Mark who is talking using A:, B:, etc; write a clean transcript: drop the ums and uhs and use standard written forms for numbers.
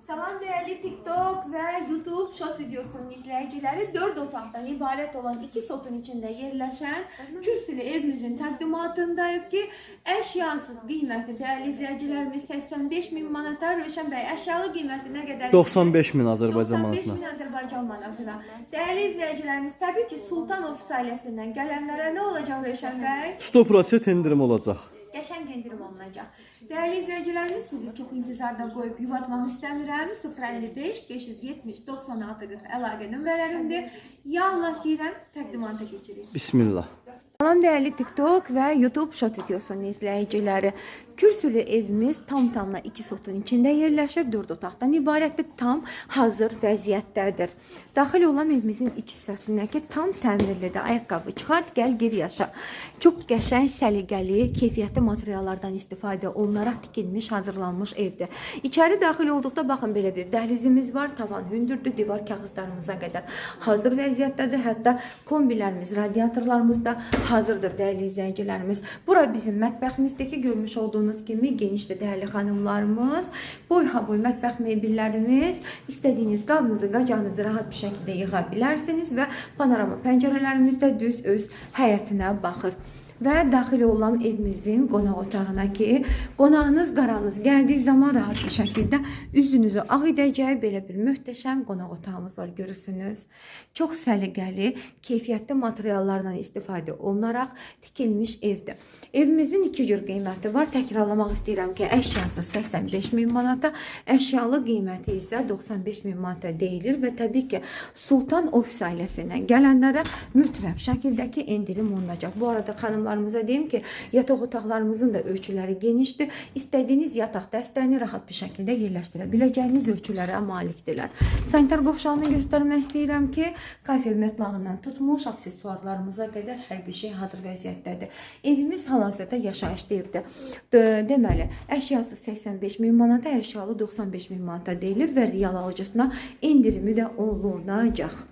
A: Salam değerli TikTok ve YouTube short videosunun izleyicileri, 4 otaqdan ibaret olan 2 sotun içinde yerleşen kürsülü evimizin təqdimatındayıq ki, eşyasız qiyməti değerli izleyicilerimiz 85.000 manata, Rövşən bəy eşyalı qiyməti nə qədər?
B: 95.000 Azərbaycan
A: 95.000
B: manatına.
A: Azərbaycan manatına. Değerli izleyicilerimiz, tabii ki Sultan Ofis ailesinden gelenlere ne olacak Rövşən bəy?
B: 100% endirim olacaq.
A: Qəşəng endirim olunacaq. Değerli izleyicilerimiz, sizi çok intizarda qoyub yuvatmaq istəmirəm. 055 570 96 40 əlaqə nömrələrimdir. Yallah deyirəm, təqdimata keçirik.
B: Bismillah.
A: Salam değerli TikTok ve YouTube short videosunun izleyicileri. Kürsülü evimiz tam-tamına 2 sotun içinde yerleşir. 4 otaqdan ibarətdir. Tam hazır vəziyyətdədir. Daxil olan evimizin iç hissəsindəki tam təmirlidir. Ayaqqabı çıxart, gəl gir yaşa. Çox qəşəng, səliqəli, keyfiyyətli materiallardan istifadə olunaraq tikilmiş, hazırlanmış evdir. İçəri daxil olduqda baxın, belə bir dəhlizimiz var. Tavan hündürdür, divar kağızlarımıza qədər hazır vəziyyətdədir. Hətta kombilərimiz, radiatorlarımız da hazırdır değerli izleyicilerimiz. Bura bizim mətbəximizdəki görmüş olduğunuz kimi genişdir değerli hanımlarımız. Boy mətbəx mebellərimiz, istediğiniz qabınızı, qacağınızı rahat bir şekilde yığa bilərsiniz və panorama pəncərələrimiz də düz öz həyətinə baxır. Və daxil olan evimizin qonaq otağına ki, qonağınız, qaranız gəldiyi zaman rahat bir şəkildə üzünüzü ağ edəcək belə bir möhtəşəm qonaq otağımız var, görürsünüz. Çox səliqəli, keyfiyyətli materiallardan istifadə olunaraq tikilmiş evdir. Evimizin 2 cür qiyməti var. Təkrarlamaq istəyirəm ki, əşyası 85.000 manata, əşyalı qiyməti isə 95.000 manata deyilir və təbii ki, Sultan Ofis ailəsindən gələnlərə mütləq şəkildəki endirim olunacaq. Bu arada xanımlarımıza deyim ki, yataq otaqlarımızın da ölçüləri genişdir. İstədiyiniz yataq dəstəyini rahat bir şəkildə yerləşdirə biləcəyiniz ölçülərə malikdirlər. Sanitar qovşağını göstərmək istəyirəm ki, kafe metlağından tutmuş aksesuarlarımıza qədər hər bir şey hazır vəziyyətdədir. Evimiz hal-hazırda yaşayışlı evdir. Deməli, əşyası 85.000 manata, əşyalı 95.000 manata deyilir və real alıcısına endirimi də olunacaq.